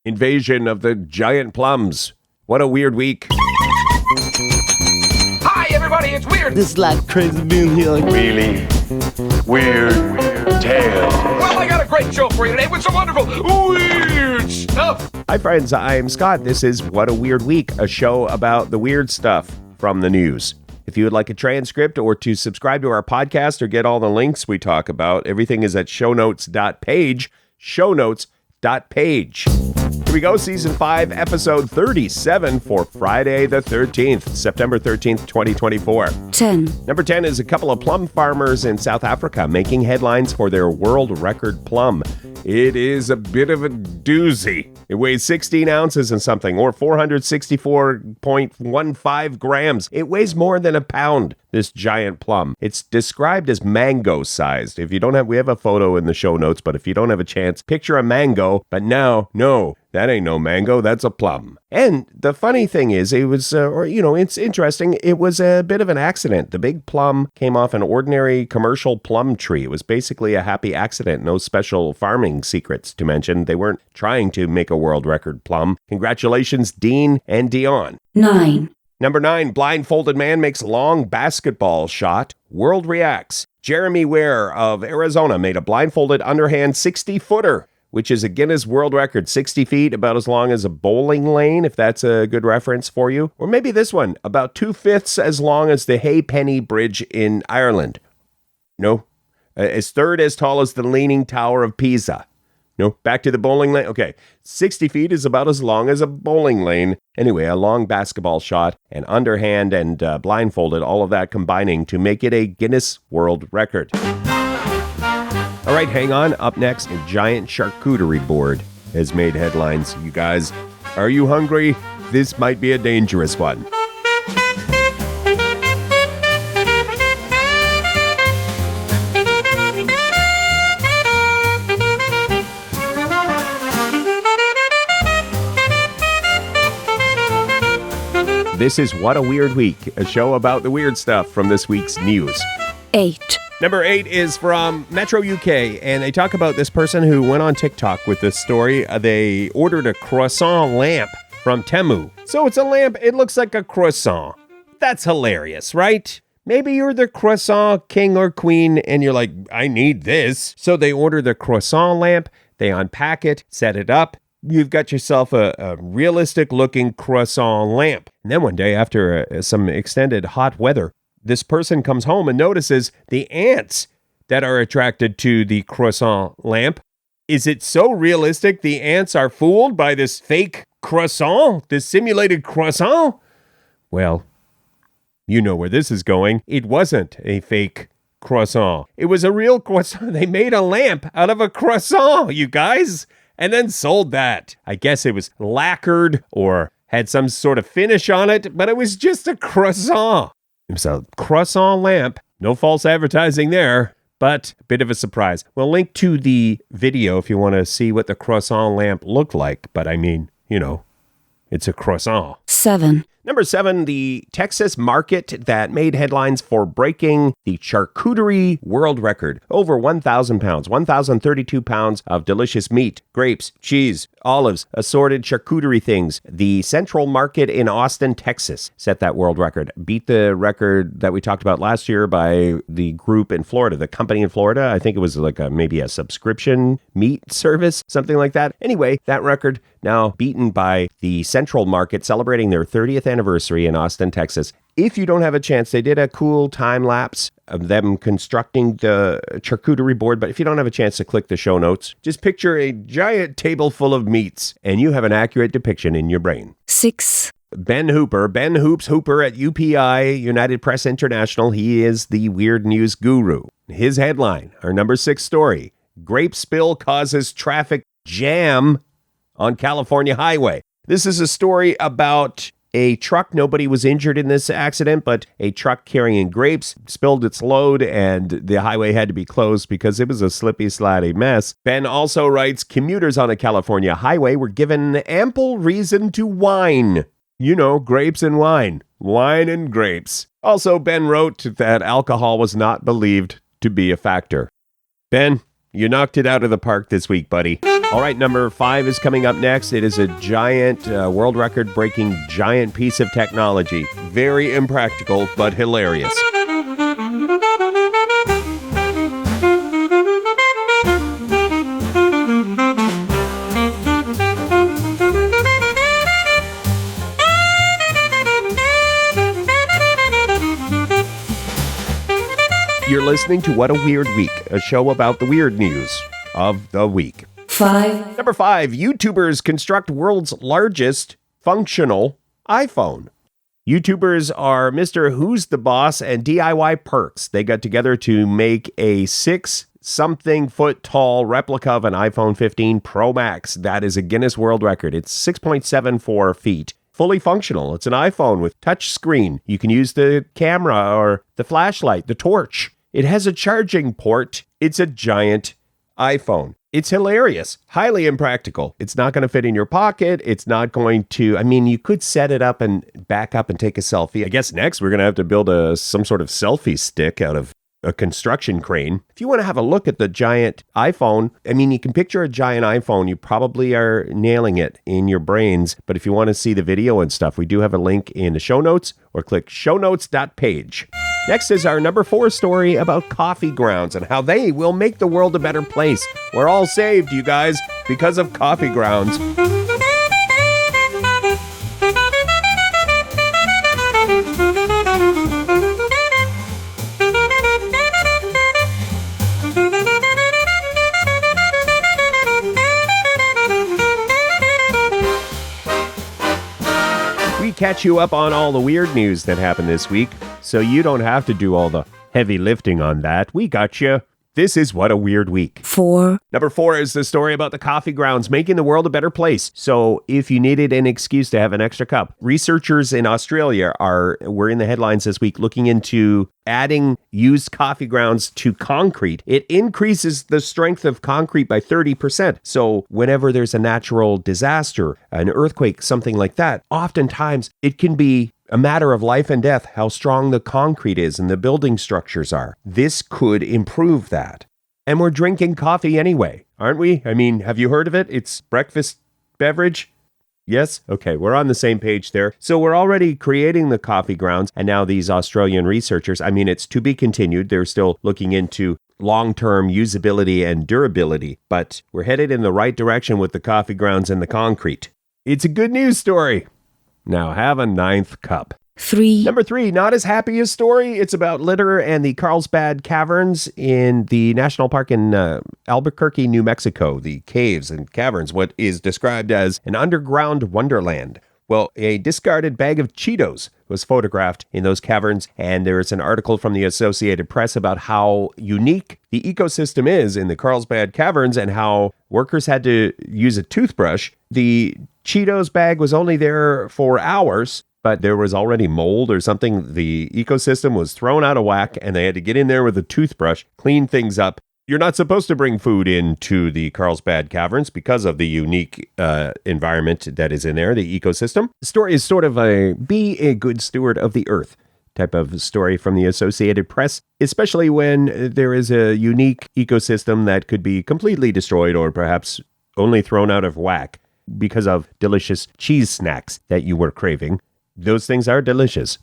Invasion of the giant plums. What a weird week. Hi, everybody, it's Weird. This is like crazy being here. Really weird tales. Well, I got a great show for you today with some wonderful weird stuff. Hi, friends. I'm Scott. This is What a Weird Week, a show about the weird stuff from the news. If you would like a transcript or to subscribe to our podcast or get all the links we talk about, everything is at shownotes.page, shownotes.page. Here we go, Season 5, Episode 37 for Friday the 13th, September 13th, 2024. 10. Number 10 is a couple of plum farmers in South Africa making headlines for their world record plum. It is a bit of a doozy. It weighs 16 ounces and something, or 464.15 grams. It weighs more than a pound, this giant plum. It's described as mango-sized. If you don't have, we have a photo in the show notes, but if you don't have a chance, picture a mango. But now, no, that ain't no mango, that's a plum. And the funny thing is, it was, it's interesting, it was a bit of an accident. The big plum came off an ordinary commercial plum tree. It was basically a happy accident, no special farming secrets to mention. They weren't trying to make a world record plum. Congratulations, Dean and Deon. 9. Number 9, blindfolded man makes long basketball shot. World reacts. Jeremy Ware of Arizona made a blindfolded underhand 60-footer, which is a Guinness World Record, 60 feet, about as long as a bowling lane, if that's a good reference for you. Or maybe this one, about 2/5 as long as the Halfpenny Bridge in Ireland. No. As third as tall as the Leaning Tower of Pisa. No, back to the bowling lane. Okay, 60 feet is about as long as a bowling lane. Anyway, a long basketball shot, and underhand and blindfolded, all of that combining to make it a Guinness World Record. All right, hang on. Up next, a giant charcuterie board has made headlines. You guys, are you hungry? This might be a dangerous one. This is What a Weird Week, a show about the weird stuff from this week's news. 8. Number 8 is from Metro UK, and they talk about this person who went on TikTok with this story. They ordered a croissant lamp from Temu. So it's a lamp, it looks like a croissant. That's hilarious, right? Maybe you're the croissant king or queen, and you're like, I need this. So they order the croissant lamp, they unpack it, set it up. You've got yourself a realistic-looking croissant lamp. And then one day, after some extended hot weather, this person comes home and notices the ants that are attracted to the croissant lamp. Is it so realistic the ants are fooled by this fake croissant, this simulated croissant? Well, you know where this is going. It wasn't a fake croissant. It was a real croissant. They made a lamp out of a croissant, you guys, and then sold that. I guess it was lacquered or had some sort of finish on it, but it was just a croissant. It was a croissant lamp. No false advertising there, but a bit of a surprise. We'll link to the video if you want to see what the croissant lamp looked like, but I mean, it's a croissant. 7. Number 7, the Texas market that made headlines for breaking the charcuterie world record. Over 1,000 pounds, 1,032 pounds of delicious meat, grapes, cheese, olives, assorted charcuterie things. The Central Market in Austin, Texas set that world record. Beat the record that we talked about last year by the group in Florida, the company in Florida. I think it was like maybe a subscription meat service, something like that. Anyway, that record now beaten by the Central Market celebrating their 30th anniversary in Austin, Texas. If you don't have a chance, they did a cool time lapse of them constructing the charcuterie board. But if you don't have a chance to click the show notes, just picture a giant table full of meats and you have an accurate depiction in your brain. 6. Ben Hooper at UPI, United Press International. He is the weird news guru. His headline, our number 6 story, grape spill causes traffic jam on California highway. This is a story about a truck. Nobody was injured in this accident, but a truck carrying grapes spilled its load and the highway had to be closed because it was a slippy, slidey mess. Ben also writes, commuters on a California highway were given ample reason to whine. Grapes and wine. Wine and grapes. Also, Ben wrote that alcohol was not believed to be a factor. Ben, You knocked it out of the park this week, buddy. All right, number 5 is coming up next. It is a giant, world record-breaking giant piece of technology. Very impractical, but hilarious. You're listening to What a Weird Week, a show about the weird news of the week. 5. Number 5, YouTubers construct world's largest functional iPhone. YouTubers are Mr. Who's the Boss and DIY Perks. They got together to make a 6-something foot tall replica of an iPhone 15 Pro Max. That is a Guinness World Record. It's 6.74 feet. Fully functional. It's an iPhone with touch screen. You can use the camera or the flashlight, the torch. It has a charging port. It's a giant iPhone. It's hilarious. Highly impractical. It's not going to fit in your pocket. It's not going to, you could set it up and back up and take a selfie. I guess next we're going to have to build some sort of selfie stick out of a construction crane. If you want to have a look at the giant iPhone, you can picture a giant iPhone. You probably are nailing it in your brains. But if you want to see the video and stuff, we do have a link in the show notes, or click shownotes.page. Next is our number 4 story about coffee grounds and how they will make the world a better place. We're all saved, you guys, because of coffee grounds. We catch you up on all the weird news that happened this week, so you don't have to do all the heavy lifting on that. We got you. This is What a Weird Week. 4. Number 4 is the story about the coffee grounds making the world a better place. So if you needed an excuse to have an extra cup, researchers in Australia were in the headlines this week looking into adding used coffee grounds to concrete. It increases the strength of concrete by 30%. So whenever there's a natural disaster, an earthquake, something like that, oftentimes it can be a matter of life and death, how strong the concrete is and the building structures are. This could improve that. And we're drinking coffee anyway, aren't we? Have you heard of it? It's breakfast beverage. Yes? Okay, we're on the same page there. So we're already creating the coffee grounds, and now these Australian researchers, it's to be continued. They're still looking into long-term usability and durability, but we're headed in the right direction with the coffee grounds and the concrete. It's a good news story. Now have a 9th cup. 3. Number 3, not as happy a story. It's about litter and the Carlsbad Caverns in the national park in Albuquerque, New Mexico. The caves and caverns, what is described as an underground wonderland. Well, a discarded bag of Cheetos was photographed in those caverns, and there's an article from the Associated Press about how unique the ecosystem is in the Carlsbad Caverns and how workers had to use a toothbrush. The Cheetos bag was only there for hours, but there was already mold or something. The ecosystem was thrown out of whack, and they had to get in there with a toothbrush, clean things up. You're not supposed to bring food into the Carlsbad Caverns because of the unique environment that is in there, the ecosystem. The story is sort of be a good steward of the earth type of story from the Associated Press, especially when there is a unique ecosystem that could be completely destroyed or perhaps only thrown out of whack because of delicious cheese snacks that you were craving. Those things are delicious.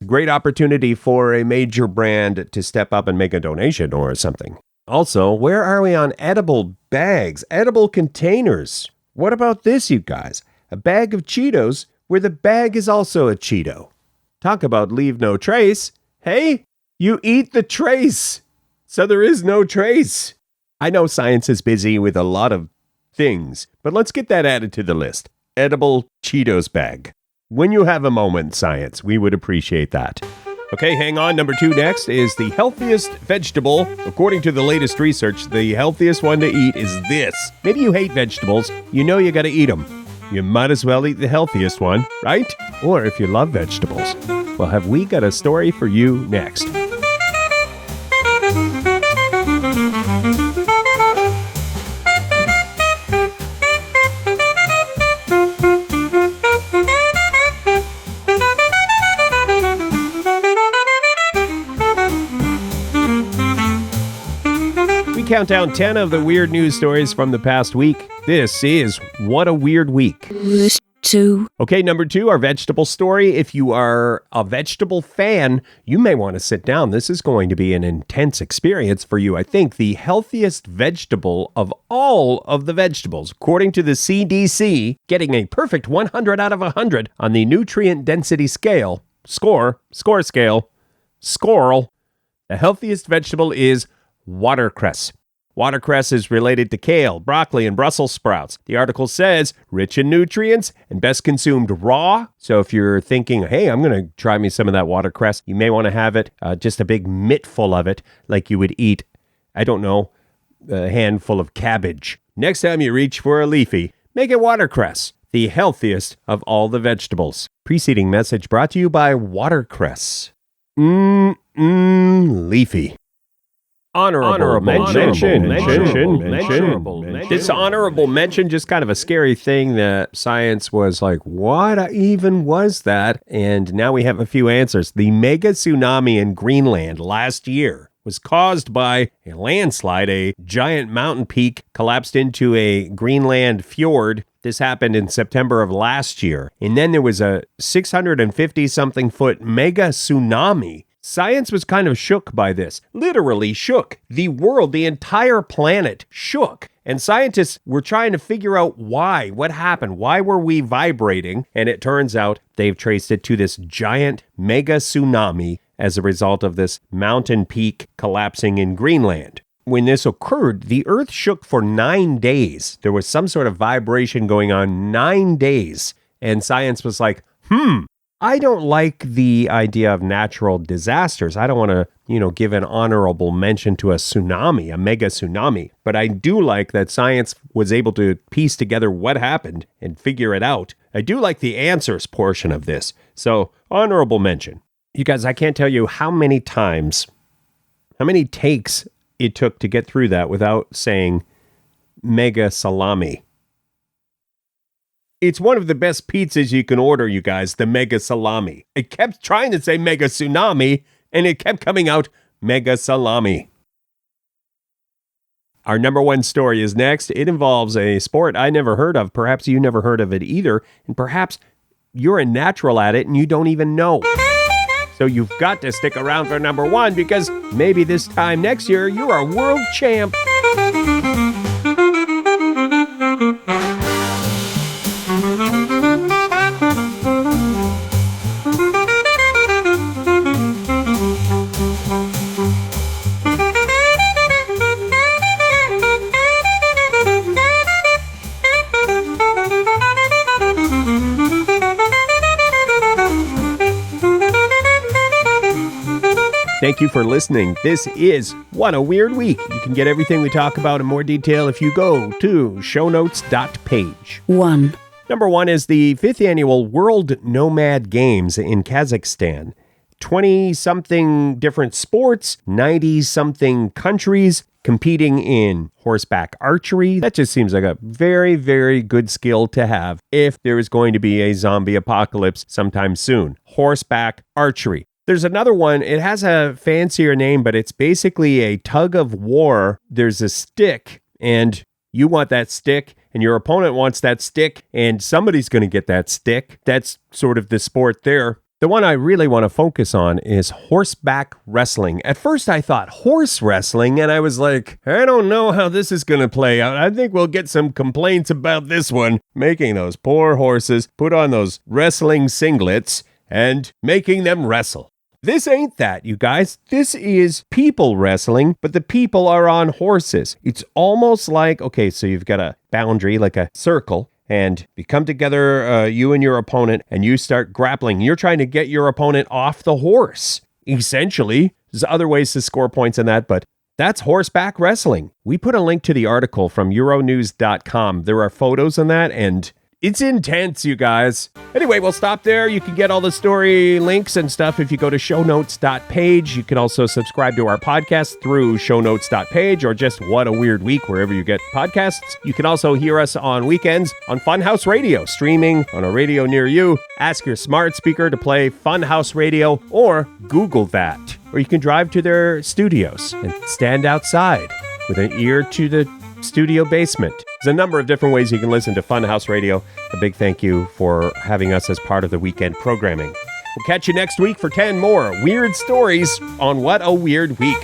Great opportunity for a major brand to step up and make a donation or something. Also, where are we on edible bags, edible containers? What about this, you guys? A bag of Cheetos where the bag is also a Cheeto. Talk about leave no trace. Hey, you eat the trace, so there is no trace. I know science is busy with a lot of things, but let's get that added to the list. Edible Cheetos bag. When you have a moment, science, we would appreciate that. Okay, hang on. Number 2 next is the healthiest vegetable. According to the latest research, the healthiest one to eat is this. Maybe you hate vegetables. You know you gotta eat them. You might as well eat the healthiest one, right? Or if you love vegetables. Well, have we got a story for you next? count down 10 of the weird news stories from the past week. This is What a Weird Week. 2. Okay, number 2, our vegetable story. If you are a vegetable fan, you may want to sit down. This is going to be an intense experience for you. I think the healthiest vegetable of all of the vegetables, according to the CDC, getting a perfect 100 out of 100 on the nutrient density scale, score scale, squirrel. The healthiest vegetable is watercress. Watercress is related to kale, broccoli, and Brussels sprouts. The article says rich in nutrients and best consumed raw. So if you're thinking, hey, I'm going to try me some of that watercress, you may want to have it, just a big mitt full of it, like you would eat, I don't know, a handful of cabbage. Next time you reach for a leafy, make it watercress, the healthiest of all the vegetables. Preceding message brought to you by watercress. Leafy. Honorable mention. This honorable mention, just kind of a scary thing that science was like, what even was that? And now we have a few answers. The mega tsunami in Greenland last year was caused by a landslide. A giant mountain peak collapsed into a Greenland fjord. This happened in September of last year. And then there was a 650-something foot mega tsunami. Science was kind of shook by this, literally shook. The world, the entire planet shook. And scientists were trying to figure out why, what happened, why were we vibrating? And it turns out they've traced it to this giant mega tsunami as a result of this mountain peak collapsing in Greenland. When this occurred, the Earth shook for 9 days. There was some sort of vibration going on 9 days. And science was like, I don't like the idea of natural disasters. I don't want to, give an honorable mention to a tsunami, a mega tsunami. But I do like that science was able to piece together what happened and figure it out. I do like the answers portion of this. So, honorable mention. You guys, I can't tell you how many takes it took to get through that without saying mega salami. It's one of the best pizzas you can order, you guys, the mega salami. It kept trying to say mega tsunami, and it kept coming out mega salami. Our number 1 story is next. It involves a sport I never heard of. Perhaps you never heard of it either, and perhaps you're a natural at it and you don't even know. So you've got to stick around for number 1 because maybe this time next year you're a world champ. Thank you for listening. This is What a Weird Week. You can get everything we talk about in more detail if you go to shownotes.page. 1. Number 1 is the 5th annual World Nomad Games in Kazakhstan. 20-something different sports, 90-something countries competing in horseback archery. That just seems like a very, very good skill to have if there is going to be a zombie apocalypse sometime soon. Horseback archery. There's another one. It has a fancier name, but it's basically a tug of war. There's a stick, and you want that stick, and your opponent wants that stick, and somebody's going to get that stick. That's sort of the sport there. The one I really want to focus on is horseback wrestling. At first, I thought horse wrestling, and I was like, I don't know how this is going to play out. I think we'll get some complaints about this one. Making those poor horses put on those wrestling singlets and making them wrestle. This ain't that, you guys. This is people wrestling, but the people are on horses. It's almost like, okay, so you've got a boundary, like a circle, and you come together, you and your opponent, and you start grappling. You're trying to get your opponent off the horse, essentially. There's other ways to score points in that, but that's horseback wrestling. We put a link to the article from Euronews.com. There are photos in that, and it's intense, you guys. Anyway, we'll stop there. You can get all the story links and stuff if you go to shownotes.page. You can also subscribe to our podcast through shownotes.page or just What a Weird Week, wherever you get podcasts. You can also hear us on weekends on Funhouse Radio, streaming on a radio near you. Ask your smart speaker to play Funhouse Radio or Google that. Or you can drive to their studios and stand outside with an ear to the studio basement. There's a number of different ways you can listen to Funhouse Radio. A big thank you for having us as part of the weekend programming. We'll catch you next week for 10 more weird stories on What a Weird Week.